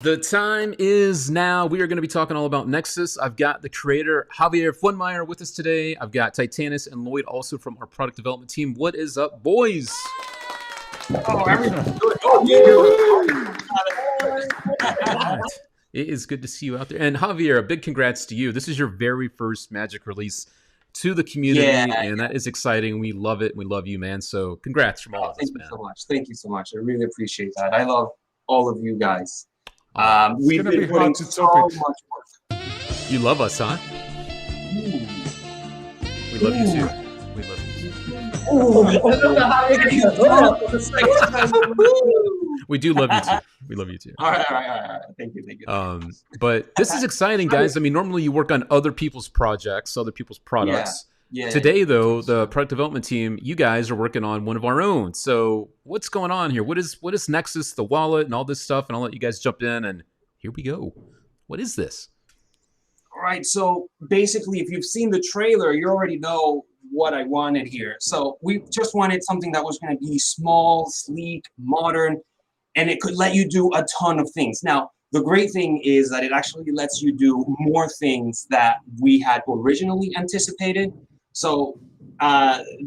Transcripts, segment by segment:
The time is now. We are going to be talking all about Nexus. I've got the creator, Javier Fuenmayor, with us today. I've got Titanas and Lloyd also from our product development team. What is up, boys? Oh, everything's good. Oh, God. It is good to see you out there. And Javier, a big congrats to you. This is your very first Magic release to the community, and that is exciting. We love it. We love you, man. So congrats from all of us, man. Thank you so much. Thank you so much. I really appreciate that. I love all of you guys. We've been putting so much work. You love us, huh? We love you too. We love you too. We do love you too. We love you too. All right. Thank you. But this is exciting, guys. I mean, normally you work on other people's projects, other people's products. Today, though, the product development team, you guys are working on one of our own. So what's going on here? What is Nexus, the wallet, and all this stuff? And I'll let you guys jump in. And here we go. What is this? All right. So basically, if you've seen the trailer, you already know what I wanted here. So we just wanted something that was going to be small, sleek, modern, and it could let you do a ton of things. Now, the great thing is that it actually lets you do more things that we had originally anticipated. So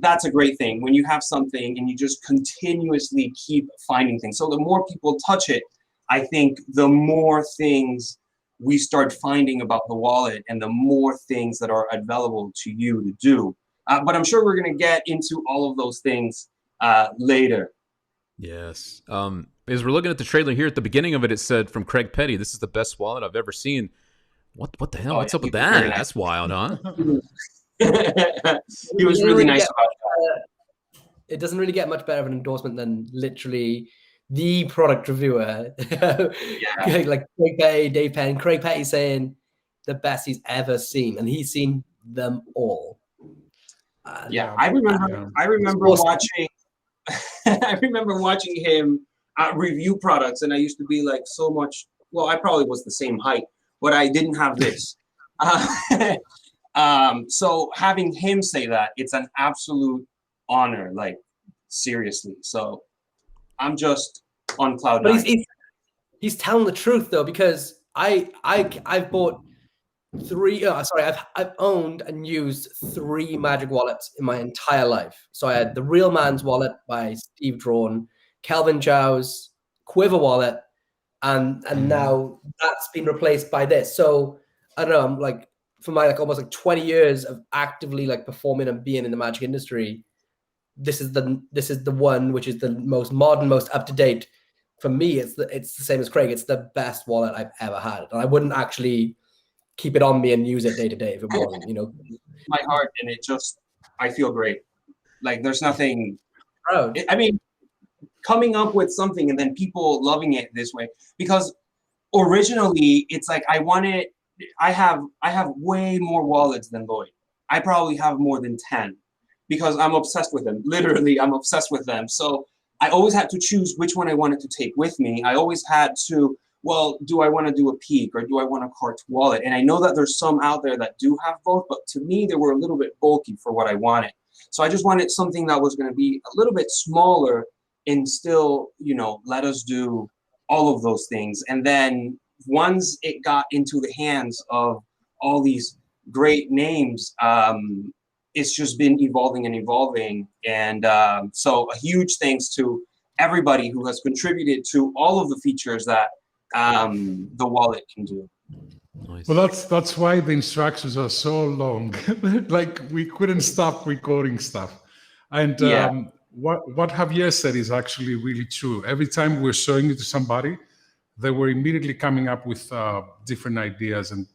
that's a great thing when you have something and you just continuously keep finding things. So the more people touch it, I think the more things we start finding about the wallet and the more things that are available to you to do. But I'm sure we're going to get into all of those things later. Yes. As we're looking at the trailer here at the beginning of it, it said from Craig Petty, "This is the best wallet I've ever seen." What the hell? What's up with that? Nice. That's wild, huh? He was really nice about that. It doesn't really get much better of an endorsement than literally the product reviewer, like Craig Petty, Dave Penn. Craig Petty saying the best he's ever seen, and he's seen them all. I remember watching. I remember watching him review products, and I used to be like so much. Well, I probably was the same height, but I didn't have this. So having him say that, it's an absolute honor, like seriously. So I'm just on cloud nine. But he's telling the truth though, because I've bought I've owned and used 3 Magic wallets in my entire life. So I had the Real Man's wallet by Steve Drawn, Kelvin Chow's Quiver wallet, and now that's been replaced by this. So I don't know, I'm like, for my almost 20 years of actively performing and being in the Magic industry, this is the one which is the most modern, most up to date. For me, it's the same as Craig. It's the best wallet I've ever had, and I wouldn't actually keep it on me and use it day to day if it wasn't. My heart, and I feel great. Like there's nothing. Proud. I mean, coming up with something and then people loving it this way, because originally it's like I have way more wallets than Lloyd. I probably have more than 10 because I'm obsessed with them. Literally, I'm obsessed with them. So I always had to choose which one I wanted to take with me. I always had to, well, do I want to do a peak or do I want a cart wallet? And I know that there's some out there that do have both, but to me, they were a little bit bulky for what I wanted. So I just wanted something that was going to be a little bit smaller and still, let us do all of those things. And then once it got into the hands of all these great names, it's just been evolving and evolving. And so a huge thanks to everybody who has contributed to all of the features that the wallet can do. Nice. Well, that's why the instructions are so long. Like we couldn't stop recording stuff. And what Javier said is actually really true. Every time we're showing it to somebody, they were immediately coming up with different ideas. And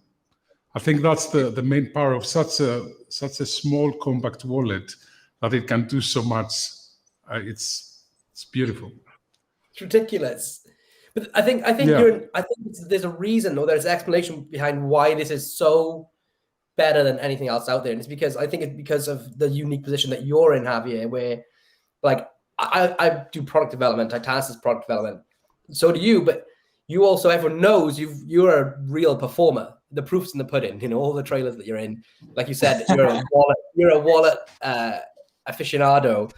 I think that's the main power of such a small, compact wallet, that it can do so much. It's beautiful. It's ridiculous. But I think there's a reason, or there's an explanation behind why this is so better than anything else out there. And it's because of the unique position that you're in, Javier, where I do product development, Titanas is product development. So do you, but you also, everyone knows you're a real performer. The proof's in the pudding, all the trailers that you're in. Like you said, you're a wallet aficionado.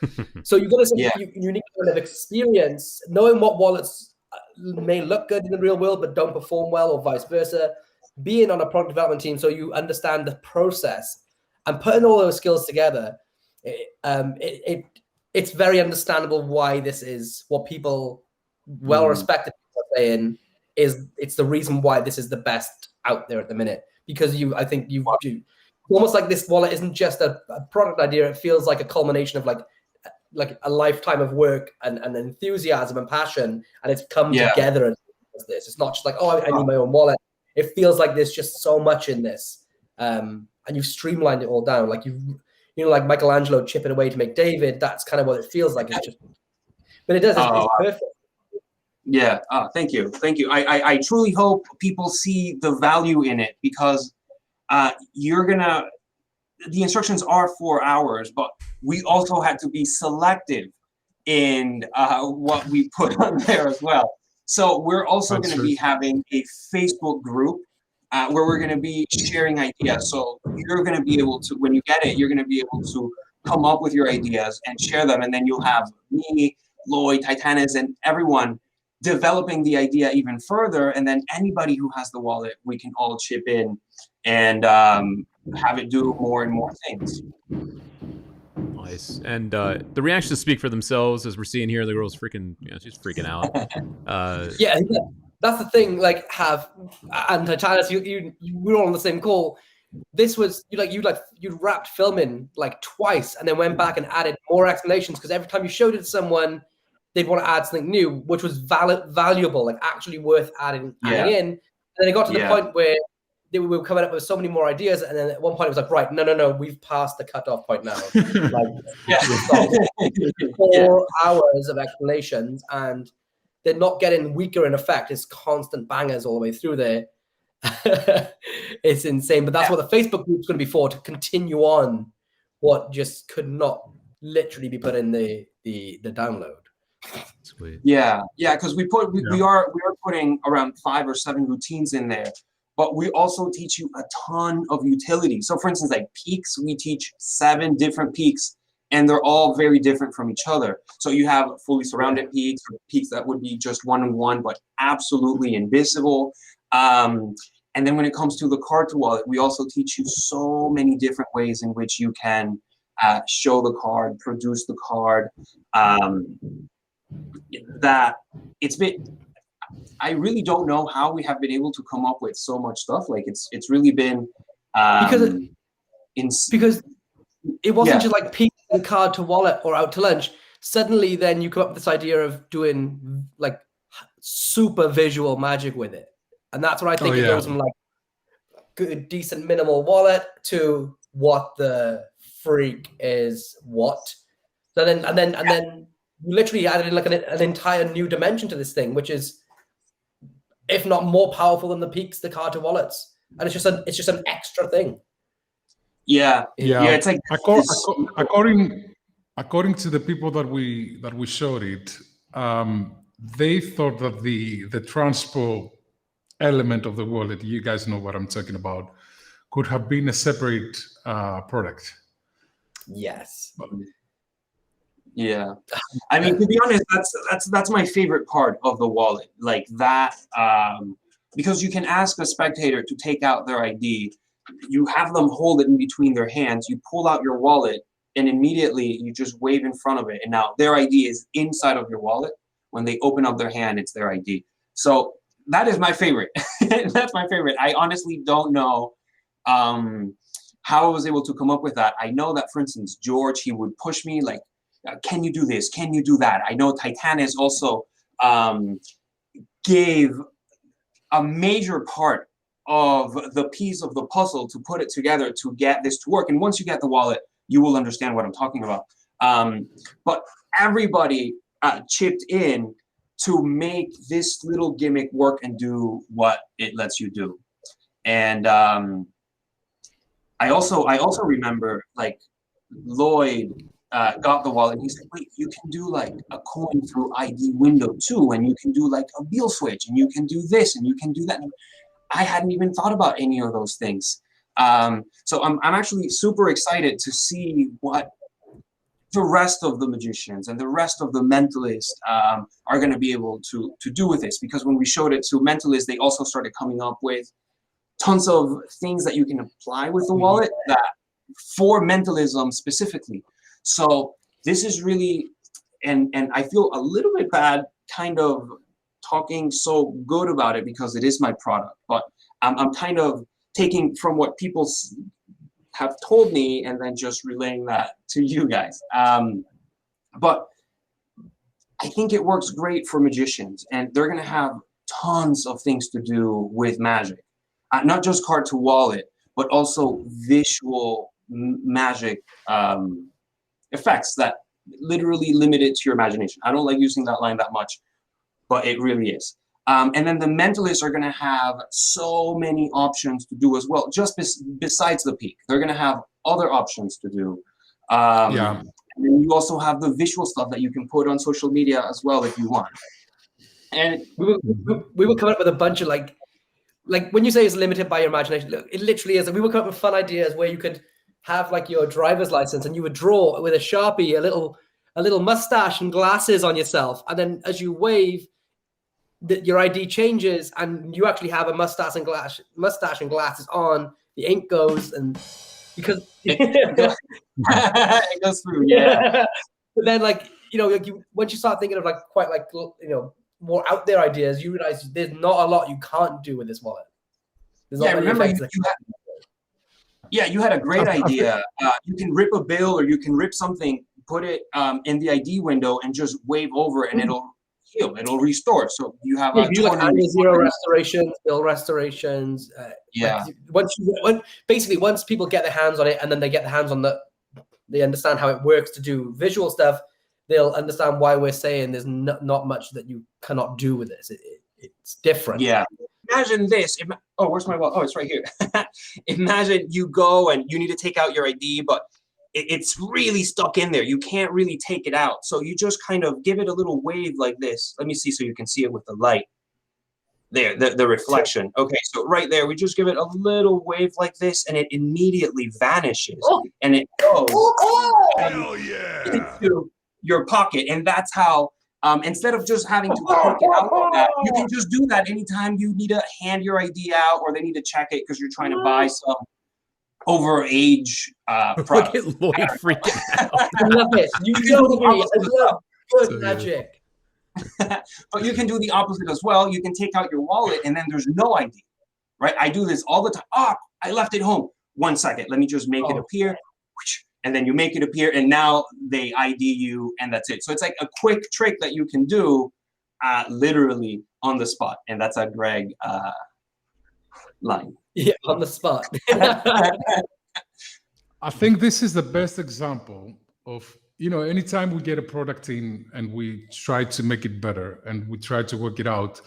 So you've got a unique kind of experience, knowing what wallets may look good in the real world but don't perform well, or vice versa. Being on a product development team, so you understand the process and putting all those skills together, it's very understandable why this is what people, well-respected people are saying it's the reason why this is the best out there at the minute. Because I think you almost like this wallet isn't just a product idea. It feels like a culmination of like a lifetime of work and enthusiasm and passion, and it's come together as this. It's not just like, oh, I need my own wallet. It feels like there's just so much in this, and you've streamlined it all down. Like like Michelangelo chipping away to make David. That's kind of what it feels like. It's just, but it does. It's perfect. Yeah. Thank you. I truly hope people see the value in it, because the instructions are 4 hours, but we also had to be selective in what we put on there as well. So we're also going to be having a Facebook group where we're going to be sharing ideas. So you're going to be able to, when you get it, you're going to be able to come up with your ideas and share them. And then you'll have me, Lloyd, Titanas, and everyone developing the idea even further. And then anybody who has the wallet, we can all chip in and have it do more and more things. Nice. And the reactions speak for themselves, as we're seeing here. The girl's freaking, she's freaking out. Yeah, that's the thing. Like, and Titanas, we're all on the same call. This was you wrapped filming like twice, and then went back and added more explanations, because every time you showed it to someone, they'd want to add something new, which was valuable, like actually worth adding in. And then it got to the point where we were coming up with so many more ideas, and then at one point it was like, right, no, we've passed the cutoff point now. Like, 4 hours of explanations, and they're not getting weaker in effect. It's constant bangers all the way through there. It's insane, but that's what the Facebook group's going to be for, to continue on what just could not literally be put in the download. Sweet. Yeah, because we are putting around 5 or 7 routines in there. But we also teach you a ton of utility. So for instance, like peaks, we teach 7 different peaks, and they're all very different from each other. So you have fully surrounded peaks, or peaks that would be just 1-on-1, but absolutely invisible. And then when it comes to the card to wallet, we also teach you so many different ways in which you can show the card, produce the card. That it's been, I really don't know how we have been able to come up with so much stuff. Like it's really been because it wasn't just like peak and card to wallet or out to lunch. Suddenly, then you come up with this idea of doing like super visual magic with it, and that's what I think it goes from like good, decent, minimal wallet to what the freak is. What? So then, and then you literally added in like an entire new dimension to this thing, which is, if not more powerful than the peaks, the card to wallets, and it's just an extra thing. Yeah. It's like according to the people that we showed it, they thought that the transpo element of the wallet, you guys know what I'm talking about, could have been a separate product. Yes. Yeah, I mean, to be honest, that's my favorite part of the wallet, like that, because you can ask a spectator to take out their ID, you have them hold it in between their hands, you pull out your wallet, and immediately you just wave in front of it, and now their ID is inside of your wallet. When they open up their hand, it's their ID. So that is my favorite. That's my favorite. I honestly don't know how I was able to come up with that. I know that, for instance, George, he would push me like, can you do this? Can you do that? I know Titanas also gave a major part of the piece of the puzzle to put it together to get this to work. And once you get the wallet, you will understand what I'm talking about. But everybody chipped in to make this little gimmick work and do what it lets you do. And I also remember, like, Lloyd got the wallet, and he said, wait, you can do like a coin through ID window too, and you can do like a wheel switch, and you can do this, and you can do that. And I hadn't even thought about any of those things. So I'm actually super excited to see what the rest of the magicians and the rest of the mentalists are going to be able to do with this. Because when we showed it to mentalists, they also started coming up with tons of things that you can apply with the wallet that for mentalism specifically. So this is really, and I feel a little bit bad kind of talking so good about it because it is my product, but I'm kind of taking from what people have told me and then just relaying that to you guys. But I think it works great for magicians, and they're going to have tons of things to do with magic, not just card to wallet, but also visual magic effects that literally limit it to your imagination. I don't like using that line that much, but it really is. And then the mentalists are going to have so many options to do as well, just besides the peak. They're going to have other options to do. And then you also have the visual stuff that you can put on social media as well if you want. And we were coming up with a bunch of like when you say it's limited by your imagination, look, it literally is. And we were coming up with fun ideas where you could have like your driver's license and you would draw with a Sharpie a little mustache and glasses on yourself, and then as you wave, your ID changes and you actually have a mustache and glasses on. The ink goes, and because it goes through, yeah. But then, like, you know, once you start thinking of like quite like, you know, more out there ideas, you realize there's not a lot you can't do with this wallet. Yeah, remember you had a great idea. You can rip a bill or you can rip something, put it in the ID window, and just wave over it, and it'll heal. It'll restore. So you have you do like zero restorations, bill restorations. Like, once people get their hands on it, and then they get their hands on they understand how it works to do visual stuff, they'll understand why we're saying there's not much that you cannot do with this. It's different. Yeah. Imagine this. Oh, where's my wallet? Oh, it's right here. Imagine you go and you need to take out your ID, but it's really stuck in there. You can't really take it out. So you just kind of give it a little wave like this. Let me see so you can see it with the light. There, the reflection. Okay, so right there, we just give it a little wave like this, and it immediately vanishes. And it goes into your pocket. And that's how, instead of just having to take it out like that, you can just do that anytime you need to hand your ID out or they need to check it because you're trying to buy some overage product. Look at Lloyd freaking out. I love it. You know me. I love good magic. But you can do the opposite as well. You can take out your wallet and then there's no ID, right? I do this all the time. Oh, I left it home. 1 second. Let me just make it appear. And then you make it appear and now they ID you and that's it. So it's like a quick trick that you can do literally on the spot. And that's a Greg line. Yeah, on the spot. I think this is the best example of, you know, anytime we get a product in and we try to make it better and we try to work it out,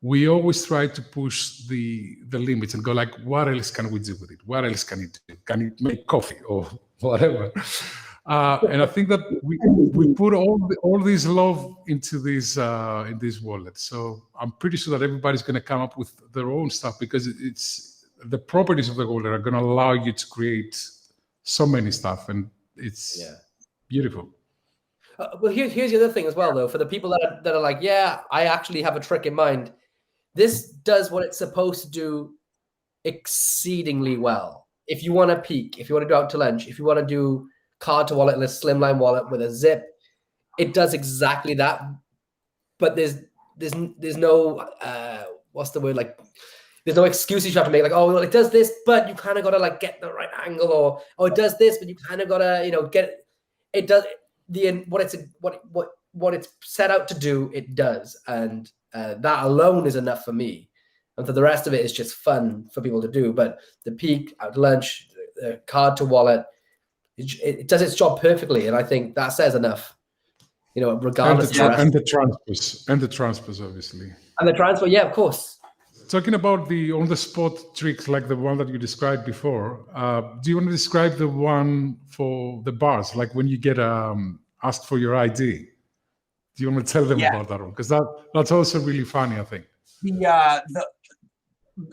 we always try to push the limits and go like, what else can we do with it? What else can it do? Can it make coffee or whatever? And I think that we put all this love into this in this wallet. So I'm pretty sure that everybody's going to come up with their own stuff because it's the properties of the wallet are going to allow you to create so many stuff, and it's beautiful. Well, here's the other thing as well, though, for the people that are like, yeah, I actually have a trick in mind. This does what it's supposed to do exceedingly well. If you want to peek, if you want to go out to lunch, if you want to do card to wallet in a slimline wallet with a zip, it does exactly that. But there's no what's the word, like, there's no excuses you have to make, like, oh, well, it does this, but you kind of got to like get the right angle, or oh, it does this, but you kind of got to, you know, get it does what it's set out to do, it does, and that alone is enough for me. And for the rest of it, it's just fun for people to do. But the peak, out to lunch, the card to wallet, it does its job perfectly, and I think that says enough. You know, regardless and the transfers, obviously, and the transfer, yeah, of course. Talking about the on-the-spot tricks like the one that you described before, do you want to describe the one for the bars, like when you get asked for your ID? Do you want to tell them about that one? Because that's also really funny, I think.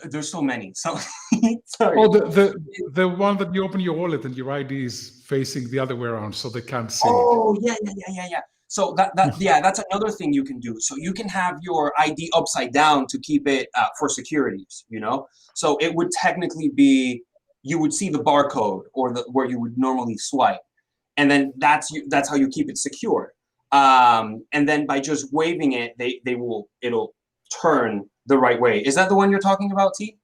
There's so many. So sorry. Oh, the one that you open your wallet and your ID is facing the other way around, so they can't see. Oh, yeah. So that's another thing you can do. So you can have your ID upside down to keep it for securities, you know? So it would technically be, you would see the barcode or where you would normally swipe. And then that's how you keep it secure. And then by just waving it, it'll turn the right way. Is that the one you're talking about, T?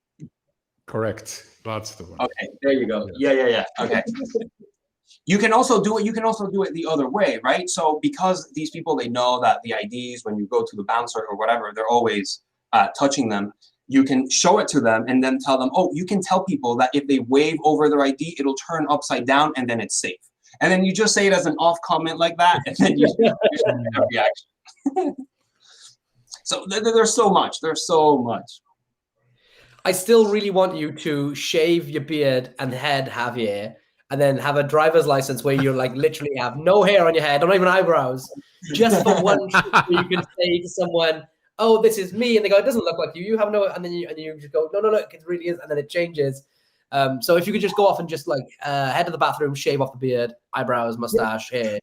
Correct. That's the one. Okay, there you go. Yeah. Okay. You can also do it. You can also do it the other way, right? So because these people, they know that the IDs, when you go to the bouncer or whatever, they're always touching them. You can show it to them and then tell them, oh, you can tell people that if they wave over their ID, it'll turn upside down and then it's safe. And then you just say it as an off comment like that, and then you have reaction. So there's so much. There's so much. I still really want you to shave your beard and head, Javier, and then have a driver's license where you like literally have no hair on your head, not even eyebrows, just for one trip where you can say to someone, "Oh, this is me," and they go, "It doesn't look like you. You have no," and then you just go, "No, it really is," and then it changes. So if you could just go off and just like head to the bathroom, shave off the beard, eyebrows, mustache, hair,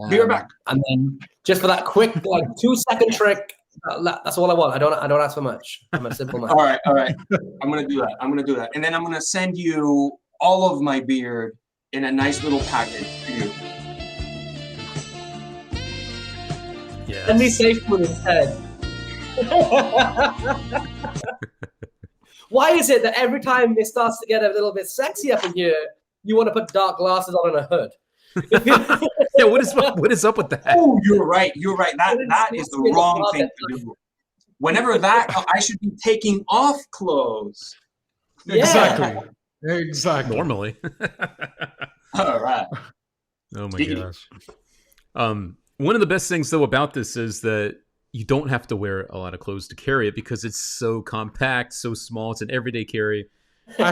be right back, and then just for that quick like 2-second trick. That's all I want. I don't ask for much. I'm a simple man. All right. I'm gonna do that. And then I'm gonna send you all of my beard in a nice little package for you. Yeah. Send me safe with his head. Why is it that every time it starts to get a little bit sexy up in here, you want to put dark glasses on and a hood? Yeah, what is up with that? Oh, you're right. That is the wrong thing to do. Whenever I should be taking off clothes. Yeah. Exactly. Normally. All right. Oh my gosh. One of the best things though about this is that you don't have to wear a lot of clothes to carry it because it's so compact, so small. It's an everyday carry. I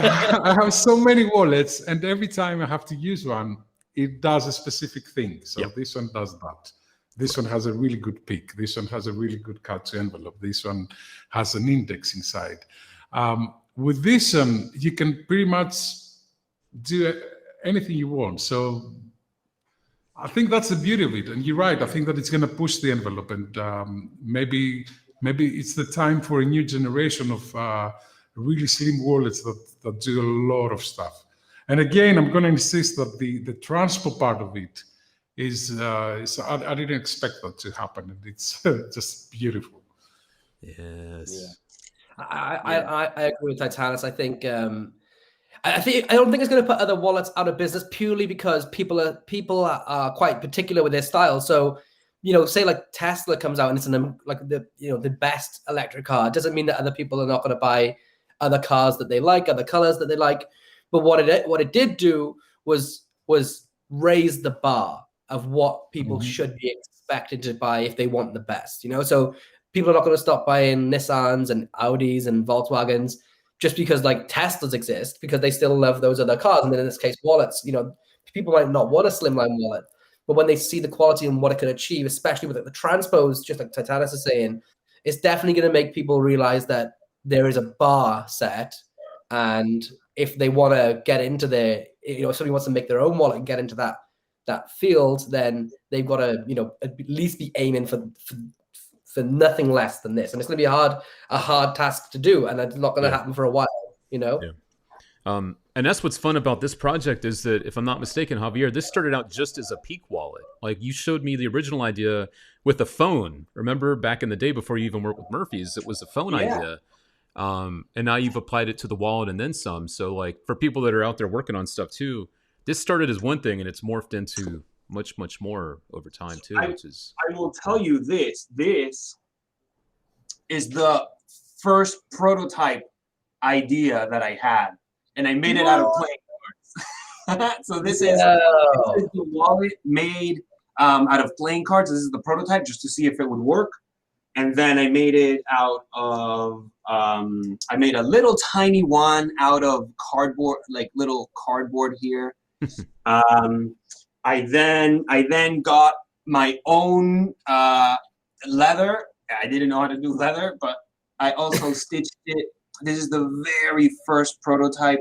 have so many wallets, and every time I have to use one, it does a specific thing. So This one does that. This one has a really good pick. This one has a really good cut to envelope. This one has an index inside. With this one, you can pretty much do anything you want. So I think that's the beauty of it. And you're right. I think that it's going to push the envelope. And maybe it's the time for a new generation of really slim wallets that do a lot of stuff. And again, I'm going to insist that the transport part of it is, I didn't expect that to happen. And it's just beautiful. Yes. Yeah. I agree with Titanas. I think I don't think it's going to put other wallets out of business purely because people are quite particular with their style. So, say like Tesla comes out and it's the best electric car. It doesn't mean that other people are not going to buy other cars that they like, other colors that they like. But what it did do was raise the bar of what people should be expected to buy if they want the best. So people are not going to stop buying Nissans and Audis and Volkswagens just because like Teslas exist, because they still love those other cars. And then in this case, wallets. People might not want a slimline wallet, but when they see the quality and what it can achieve, especially with the transpose, just like Titanas is saying, it's definitely going to make people realize that there is a bar set. And if they want to get into if somebody wants to make their own wallet and get into that field, then they've got to, at least be aiming for nothing less than this. And it's going to be a hard task to do. And it's not going to happen for a while, Yeah. And that's what's fun about this project is that, if I'm not mistaken, Javier, this started out just as a peak wallet. Like, you showed me the original idea with a phone. Remember back in the day before you even worked with Murphy's, it was a phone idea. And now you've applied it to the wallet and then some. So like, for people that are out there working on stuff too, this started as one thing and it's morphed into much, much more over time too. I will tell you this is the first prototype idea that I had, and I made it out of playing cards. So this is the wallet made out of playing cards. This is the prototype just to see if it would work. And then I made it out of, I made a little tiny one out of cardboard, like little cardboard here. I then got my own leather. I didn't know how to do leather, but I also stitched it This is the very first prototype.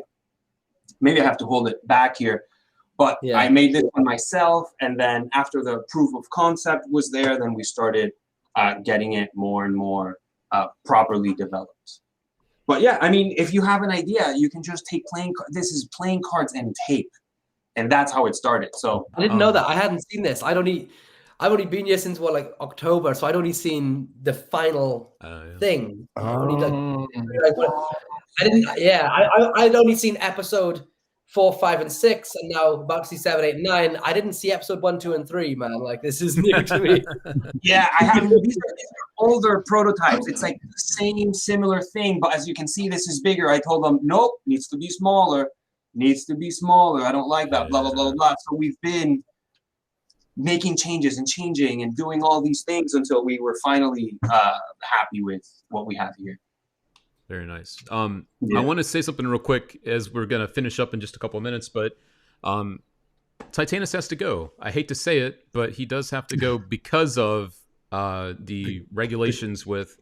Maybe I have to hold it back here, but I made this one myself. And then after the proof of concept was there, then we started getting it more and more properly developed. But yeah, I mean, if you have an idea, you can just take this is playing cards and tape. And that's how it started. So I didn't know that. I hadn't seen this. I've only been here since October, so I'd only seen the final thing. I'd only seen episode 4, 5, and 6, and now about to see 7, 8, and 9. I didn't see episode 1, 2, and 3, man. Like, this is new to me. Yeah, these are older prototypes. It's like the same similar thing, but as you can see, this is bigger. I told them, nope, needs to be smaller. Needs to be smaller. I don't like that. Blah blah blah blah. So we've been making changes and changing and doing all these things until we were finally happy with what we have here. Very nice. I want to say something real quick as we're going to finish up in just a couple of minutes, but Titanas has to go. I hate to say it, but he does have to go because of the regulations with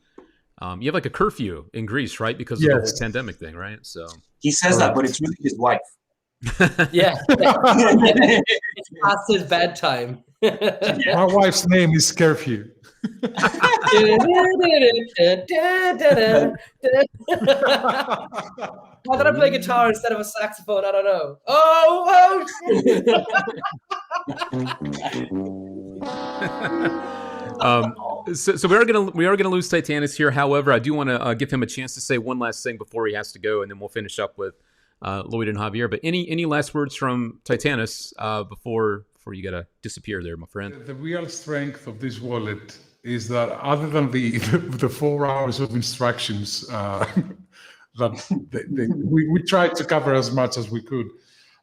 you have like a curfew in Greece, right? Because of the whole pandemic thing, right? So he says that, but it's really his wife. Yeah. It's past his bedtime. My wife's name is Curfew. Why did I play guitar instead of a saxophone? I don't know. Oh So we are gonna lose Titanas here. However, I do want to give him a chance to say one last thing before he has to go, and then we'll finish up with Lloyd and Javier. But any last words from Titanas before you gotta disappear there, my friend? The real strength of this wallet is that other than the 4 hours of instructions that we tried to cover as much as we could.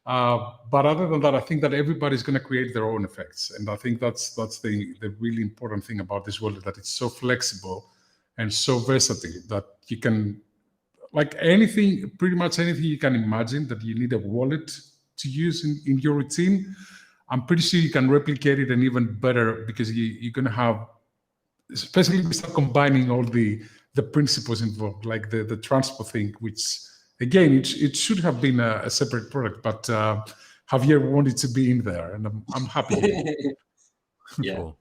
But other than that, I think that everybody's going to create their own effects. And I think that's the really important thing about this wallet, that it's so flexible and so versatile that you can, like anything, pretty much anything you can imagine that you need a wallet to use in your routine, I'm pretty sure you can replicate it and even better, because you're going to have, especially if you start combining all the principles involved, like the transport thing, which again, it should have been a separate product, but Javier wanted to be in there, and I'm happy. Yeah. Cool.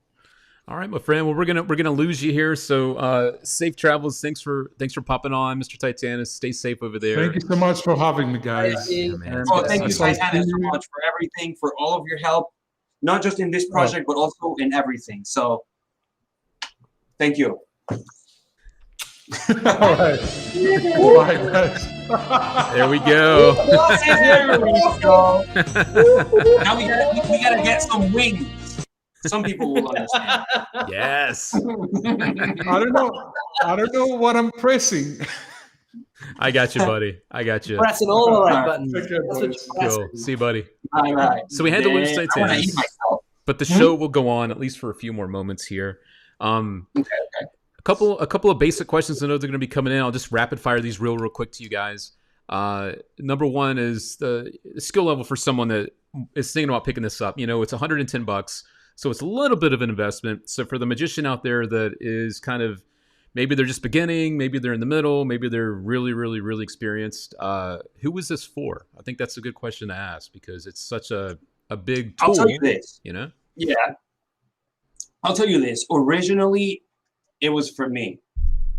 All right, my friend. Well, we're gonna lose you here. So safe travels. Thanks for popping on, Mr. Titanas. Stay safe over there. Thank you so much for having me, guys. Yeah, man. Thank you, Titanas, so much for everything, for all of your help, not just in this project, but also in everything. So, thank you. All right. Bye, guys. There we go. Now we gotta get some wings. Some people will understand. Yes. I don't know what I'm pressing. I got you, buddy. I got you. Pressing all the right buttons. Cool. See you, buddy. All right. So we had to lose Titanas, but the show will go on at least for a few more moments here. Okay. A couple of basic questions. I know they're going to be coming in. I'll just rapid fire these real quick to you guys. Number one is the skill level for someone that is thinking about picking this up. You know, it's $110, so it's a little bit of an investment. So for the magician out there that is kind of, maybe they're just beginning, maybe they're in the middle, maybe they're really, really, really experienced. Who is this for? I think that's a good question to ask, because it's such a big tool. I'll tell you this. You know? Yeah. I'll tell you this. Originally, it was for me,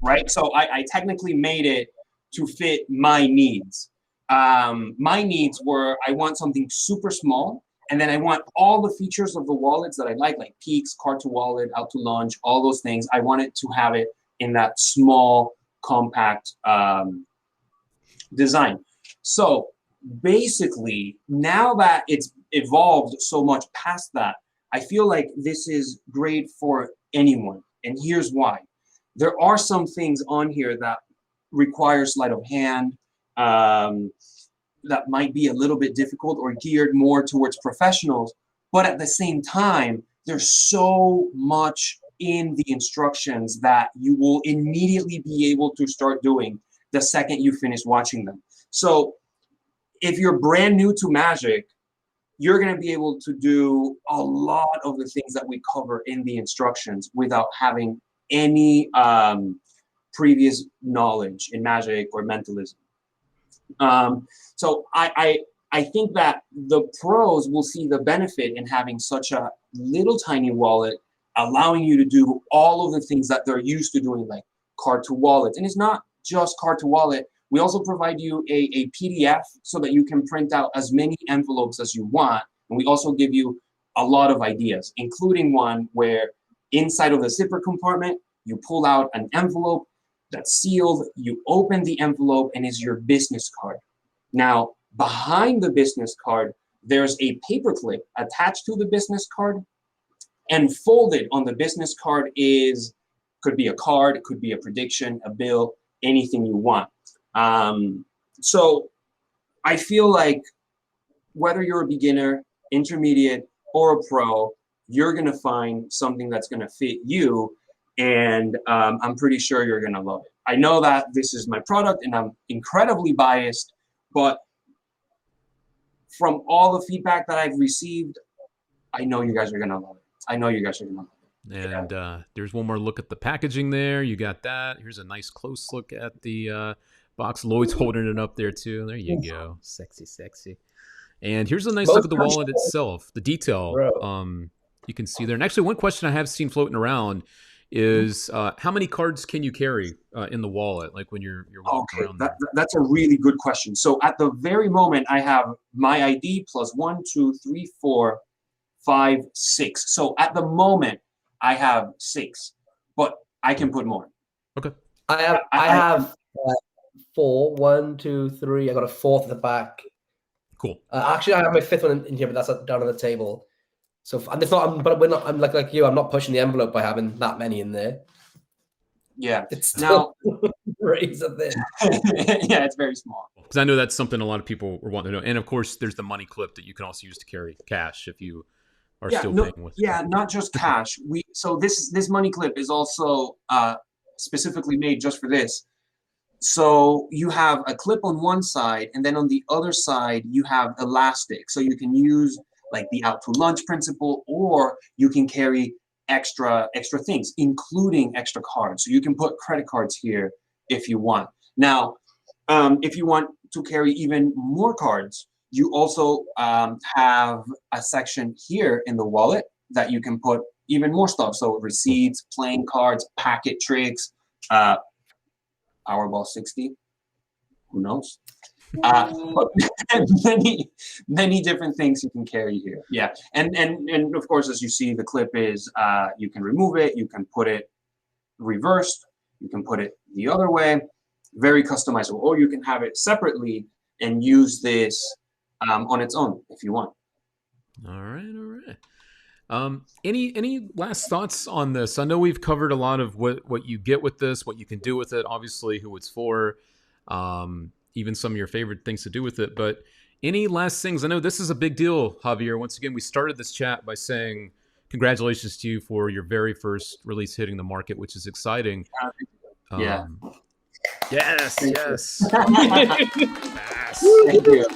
right? So I technically made it to fit my needs. My needs were, I want something super small, and then I want all the features of the wallets that I like peaks, card to wallet, out to launch, all those things. I wanted to have it in that small, compact design. So basically, now that it's evolved so much past that, I feel like this is great for anyone. And here's why. There are some things on here that require sleight of hand, that might be a little bit difficult or geared more towards professionals. But at the same time, there's so much in the instructions that you will immediately be able to start doing the second you finish watching them. So if you're brand new to Magic, you're going to be able to do a lot of the things that we cover in the instructions without having any previous knowledge in magic or mentalism. So I think that the pros will see the benefit in having such a little tiny wallet, allowing you to do all of the things that they're used to doing, like card to wallet. And it's not just card to wallet. We also provide you a PDF so that you can print out as many envelopes as you want. And we also give you a lot of ideas, including one where inside of the zipper compartment, you pull out an envelope that's sealed, you open the envelope, and is your business card. Now, behind the business card, there's a paperclip attached to the business card, and folded on the business card could be a card, it could be a prediction, a bill, anything you want. So I feel like whether you're a beginner, intermediate, or a pro, you're gonna find something that's gonna fit you, and I'm pretty sure you're gonna love it. I know that this is my product and I'm incredibly biased, but from all the feedback that I've received, I know you guys are gonna love it. I know you guys are gonna love it. And there's one more look at the packaging there. You got that. Here's a nice close look at the box. Lloyd's holding it up there too. There you go. Sexy, sexy. And here's a nice look at the wallet itself. The detail you can see there. And actually, one question I have seen floating around is how many cards can you carry in the wallet, like when you're walking around there? That's a really good question. So at the very moment, I have my ID plus 1, 2, 3, 4, 5, 6. So at the moment, I have 6, but I can put more. Okay. I have 4. 1, 2, 3. I got a 4th at the back. Cool. Actually, I have my 5th one in here, but that's down on the table. So, and it's not. But we're not. I'm like you. I'm not pushing the envelope by having that many in there. Yeah. It's still razor thin. Yeah, it's very small. Because I know that's something a lot of people were wanting to know. And of course, there's the money clip that you can also use to carry cash if you are still paying with. Yeah, not just cash. So this money clip is also specifically made just for this. So you have a clip on one side, and then on the other side you have elastic. So you can use like the out to lunch principle, or you can carry extra things, including extra cards. So you can put credit cards here if you want. Now, if you want to carry even more cards, you also have a section here in the wallet that you can put even more stuff. So receipts, playing cards, packet tricks, Powerball 60, who knows? But many different things you can carry here. Yeah, and of course, as you see, the clip is you can remove it, you can put it reversed, you can put it the other way, very customizable, or you can have it separately and use this on its own if you want. All right. Any last thoughts on this? I know we've covered a lot of what you get with this, what you can do with it, obviously who it's for, even some of your favorite things to do with it. But any last things? I know this is a big deal, Javier. Once again, we started this chat by saying congratulations to you for your very first release hitting the market, which is exciting. Yeah. Yes. Yes. Thank you.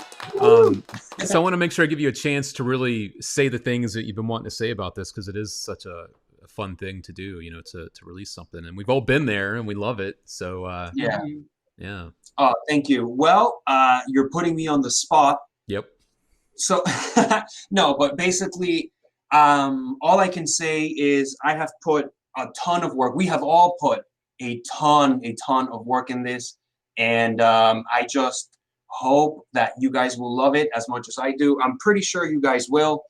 So I want to make sure I give you a chance to really say the things that you've been wanting to say about this, because it is such a fun thing to do, to release something, and we've all been there and we love it. So yeah. Oh, thank you. Well, you're putting me on the spot. Yep. So no, but basically, all I can say is I have put a ton of work. We have all put a ton of work in this, and I just hope that you guys will love it as much as I do. I'm pretty sure you guys will.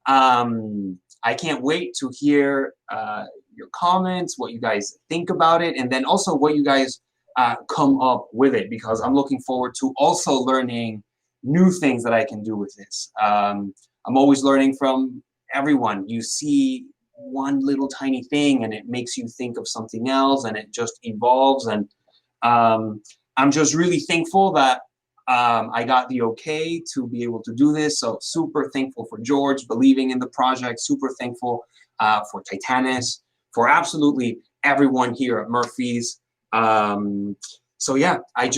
I can't wait to hear your comments, what you guys think about it, and then also what you guys come up with it, because I'm looking forward to also learning new things that I can do with this. I'm always learning from everyone. You see one little tiny thing and it makes you think of something else, and it just evolves. And I'm just really thankful that I got the okay to be able to do this. So super thankful for George believing in the project, super thankful for Titanas, for absolutely everyone here at Murphy's. So yeah, I'm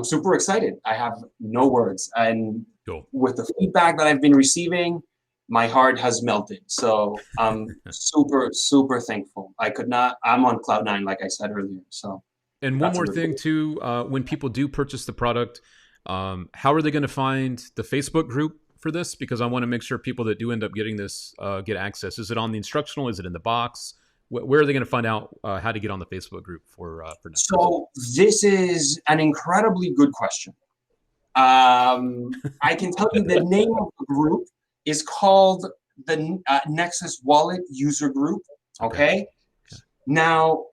super excited. I have no words. And cool. With the feedback that I've been receiving, my heart has melted. So I'm super, super thankful. I'm on cloud nine, like I said earlier. So. And one more thing too, when people do purchase the product, how are they going to find the Facebook group for this? Because I want to make sure people that do end up getting this get access. Is it on the instructional? Is it in the box? Where are they going to find out how to get on the Facebook group for Nexus? So this is an incredibly good question. I can tell you the name of the group is called the Nexus Wallet User Group. Okay. Now,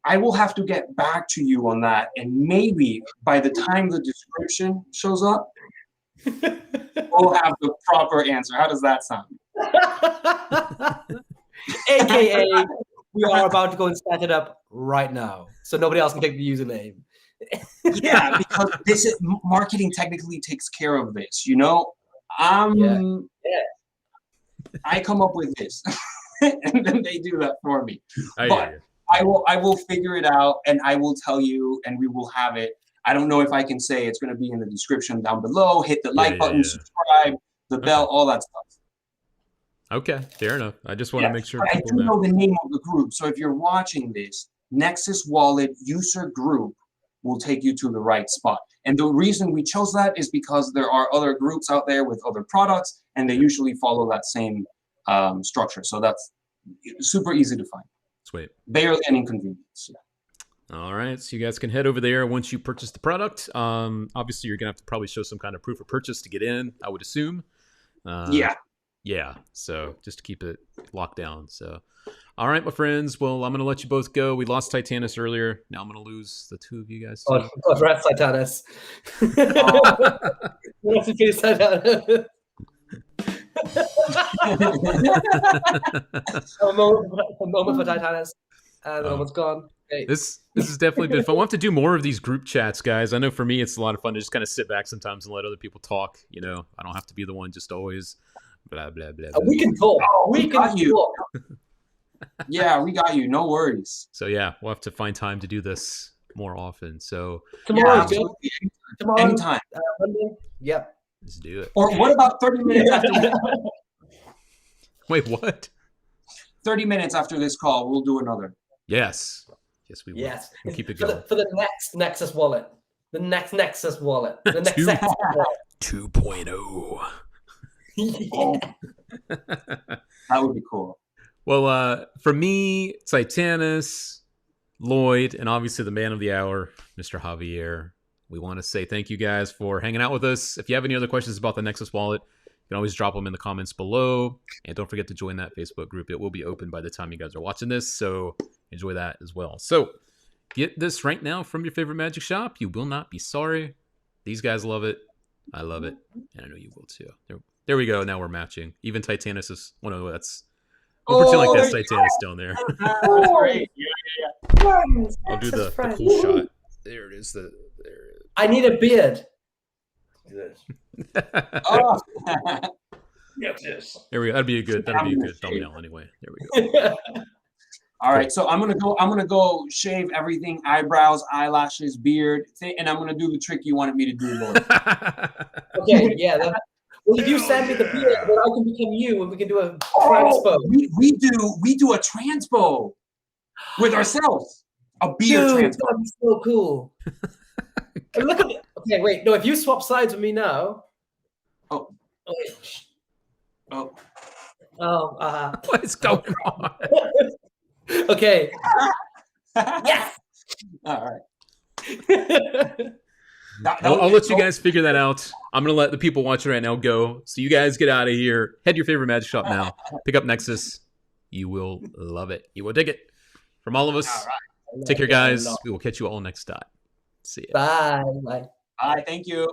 I will have to get back to you on that, and maybe by the time the description shows up, we'll have the proper answer. How does that sound? AKA, we are about to go and set it up right now, so nobody else can take the username. Yeah, because this is marketing technically takes care of this. You know, I come up with this, and then they do that for me. I will figure it out, and I will tell you, and we will have it. I don't know if I can say it's going to be in the description down below. Hit the like button, subscribe, the bell, all that stuff. Okay, fair enough. I just want to make sure. I do know the name of the group, so if you're watching this, Nexus Wallet User Group will take you to the right spot. And the reason we chose that is because there are other groups out there with other products, and they usually follow that same structure. So that's super easy to find. Sweet. Barely an inconvenience. All right, so you guys can head over there once you purchase the product. Obviously, you're gonna have to probably show some kind of proof of purchase to get in, I would assume. Yeah. So just to keep it locked down. So, all right, my friends. Well, I'm gonna let you both go. We lost Titanas earlier. Now I'm gonna lose the two of you guys. God rest Titanas. Rest in peace, Titanas. a moment for Titanas. And the moment's gone. Hey. This has definitely been fun. We'll have to do more of these group chats, guys. I know for me, it's a lot of fun to just kind of sit back sometimes and let other people talk. You know, I don't have to be the one just always blah, blah, blah. We can talk. We can talk. Yeah, we got you. No worries. So, yeah, we'll have to find time to do this more often. So, tomorrow, anytime. Monday. Yep. Let's do it. Or what about 30 minutes after this? Wait, what? 30 minutes after this call, we'll do another. Yes, we will. Yes. We'll keep it going. For the next Nexus wallet. The next Nexus wallet. The next Nexus wallet. 2.0. That would be cool. Well, for me, Titanas, Lloyd, and obviously the man of the hour, Mr. Javier, we want to say thank you guys for hanging out with us. If you have any other questions about the Nexus wallet, you can always drop them in the comments below. And don't forget to join that Facebook group. It will be open by the time you guys are watching this, so enjoy that as well. So get this right now from your favorite magic shop. You will not be sorry. These guys love it. I love it. And I know you will too. There we go. Now we're matching. Even Titanas is one of that's... We'll pretend like that's Titanas down there. That's great. Yeah. I'll do the cool shot. There it is. There it is. I need a beard. Oh. Yes. There we go. That'd be a good thumbnail anyway. There we go. All right, so I'm gonna go shave everything: eyebrows, eyelashes, beard, and I'm gonna do the trick you wanted me to do, Lloyd. Okay, yeah. Well, if you send me the beard, then I can become you, and we can do a transpo. We do a transpo with ourselves. A beard transpo. That'd be so cool. And look at it. Okay, wait. No, if you swap sides with me now. Oh. What is going on? Okay. Yes. All right. I'll let you guys figure that out. I'm going to let the people watching right now go. So you guys get out of here. Head to your favorite magic shop now. Pick up Nexus. You will love it. You will dig it. From all of us, take care, guys. We will catch you all next time. See ya. Bye. Bye. Thank you.